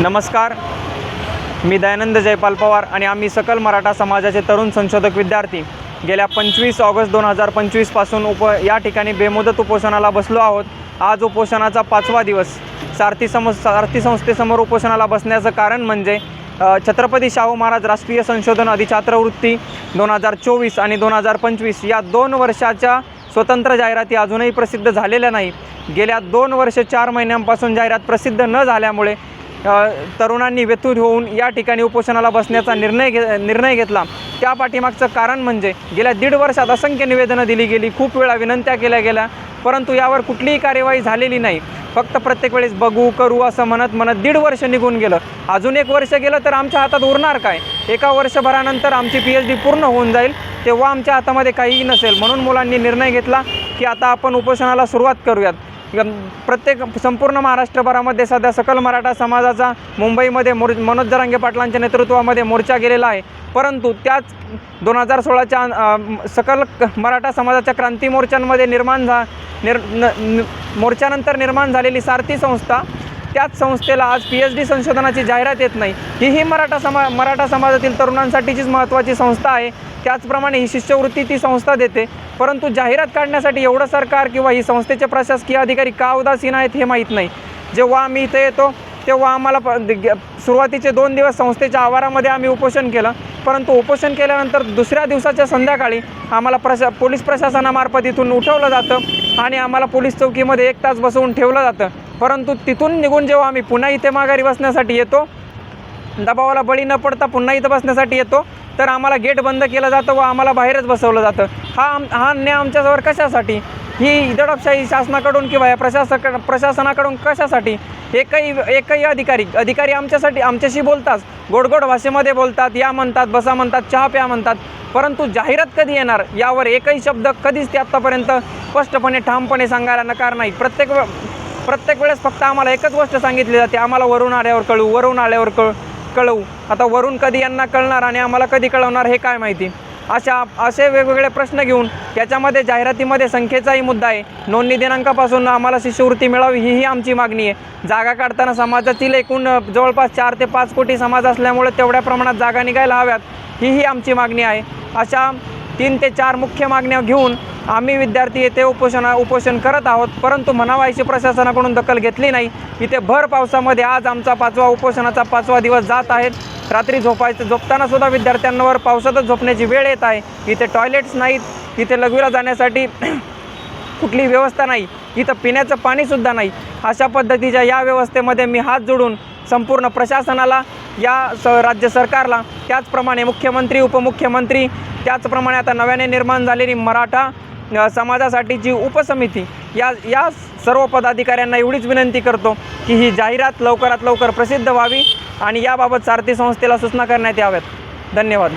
नमस्कार, मी दयानंद जयपाल पवार आणि आम्ही सकल मराठा समाजाचे तरुण संशोधक विद्यार्थी गेल्या 25 ऑगस्ट 2025 पासून या ठिकाणी बेमुदत उपोषणाला बसलो आहोत। आज उपोषणाचा 5वा दिवस। सारथी संस्थेसमोर उपोषणाला बसण्याचं कारण म्हणजे छत्रपती शाहू महाराज राष्ट्रीय संशोधन अधिछात्रवृत्ती 2024 आणि 2025 या 2 वर्षाच्या स्वतंत्र जाहिराती अजूनही प्रसिद्ध झालेल्या नाही। गेल्या 2 वर्ष 4 महिन्यांपासून जाहिरात प्रसिद्ध न झाल्यामुळे तरुणांनी व्यथित होऊन या ठिकाणी उपोषणाला बसण्याचा निर्णय घेतला। त्या पाठीमागचं कारण म्हणजे गेल्या 1.5 वर्षात असंख्य निवेदनं दिली गेली, खूप वेळा विनंत्या केल्या गेल्या, परंतु यावर कुठलीही कार्यवाही झालेली नाही। फक्त प्रत्येक वेळेस बघू करू असं म्हणत 1.5 वर्ष निघून गेलं। अजून 1 वर्ष गेलं तर आमच्या हातात उरणार काय? एका वर्षभरानंतर आमची PhD पूर्ण होऊन जाईल, तेव्हा आमच्या हातामध्ये काहीही नसेल। म्हणून मुलांनी निर्णय घेतला की आता आपण उपोषणाला सुरुवात करूयात। संपूर्ण महाराष्ट्रभरामध्ये सध्या सकल मराठा समाजाचा मुंबईमध्ये मनोज जरांगे पाटलांच्या नेतृत्वामध्ये मोर्चा गेलेला आहे, परंतु त्याच 2016च्या सकल मराठा समाजाच्या क्रांती मोर्चांमध्ये मोर्चानंतर निर्माण झालेली सारथी संस्था, त्याच संस्थेला आज PhD संशोधनाची जाहिरात येत नाही। ही मराठा समाजातील तरुणांसाठीचीच महत्त्वाची संस्था आहे। त्याचप्रमाणे ही शिष्यवृत्ती ती संस्था देते, परंतु जाहिरात काढण्यासाठी एवढं सरकार किंवा ही संस्थेचे प्रशासकीय अधिकारी का उदासीन आहेत हे माहीत नाही। जेव्हा आम्ही इथे येतो तेव्हा आम्हाला सुरुवातीचे 2 दिवस संस्थेच्या आवारामध्ये आम्ही उपोषण केलं, परंतु उपोषण केल्यानंतर दुसऱ्या दिवसाच्या संध्याकाळी आम्हाला पोलीस प्रशासनामार्फत इथून उठवलं जातं आणि आम्हाला पोलीस चौकीमध्ये 1 तास बसवून ठेवलं जातं। परंतु तिथून निघून जेव्हा आम्ही पुन्हा इथे माघारी बसण्यासाठी येतो, दबावाला बळी न पडता पुन्हा इथं बसण्यासाठी येतो, तर आम्हाला गेट बंद केलं जातं व आम्हाला बाहेरच बसवलं जातं। हा अन्याय आमच्यावर कशासाठी? ही दडपशाही शासनाकडून किंवा या प्रशासनाकडून कशासाठी? एकही अधिकारी आमच्याशी बोलतात, गोडगोड भाषेमध्ये बोलतात, या म्हणतात, बसा म्हणतात, चहा प्या म्हणतात, परंतु जाहिरात कधी येणार यावर एकही शब्द कधीच ते आत्तापर्यंत स्पष्टपणे ठामपणे सांगायला नकार नाही। प्रत्येक वेळेस फक्त आम्हाला एकच गोष्ट सांगितली जाते, आम्हाला वरून आल्यावर कळवू। आता वरून कधी यांना कळणार आणि आम्हाला कधी कळवणार हे काय माहिती। असे वेगवेगळे प्रश्न घेऊन याच्यामध्ये जाहिरातीमध्ये संख्येचाही मुद्दा आहे। नोंदणी दिनांकापासून आम्हाला शिष्यवृत्ती मिळावी ही आमची मागणी आहे। जागा काढताना समाजातील एकूण जवळपास 4 ते 5 कोटी समाज असल्यामुळे तेवढ्या प्रमाणात जागा निघायला हव्यात ही आमची मागणी आहे। अशा 3 ते 4 मुख्य मागण्या घेऊन आम्ही विद्यार्थी येथे उपोषण करत आहोत, परंतु म्हणावायची प्रशासनाकडून दखल घेतली नाही। इथे भर पावसामध्ये आज आमचा 5वा उपोषणाचा 5वा दिवस जात आहे। रात्री झोपताना सुद्धा विद्यार्थ्यांवर पावसातच झोपण्याची वेळ येत आहे। इथे टॉयलेट्स नाहीत, इथे लघवीला जाण्यासाठी कुठली व्यवस्था नाही, इथं पिण्याचं पाणीसुद्धा नाही। अशा पद्धतीच्या या व्यवस्थेमध्ये मी हात जोडून संपूर्ण प्रशासनाला, राज्य सरकारला, त्याचप्रमाणे मुख्यमंत्री, उपमुख्यमंत्री, त्याचप्रमाणे आता नव्याने निर्माण झालेली मराठा समाजासाठीची उपसमिती या सर्व पदाधिकाऱ्यांना एवढीच विनंती करतो की ही जाहिरात लवकरात लवकर प्रसिद्ध व्हावी आणि याबाबत सारथी संस्थेला सूचना करण्यात याव्यात। धन्यवाद।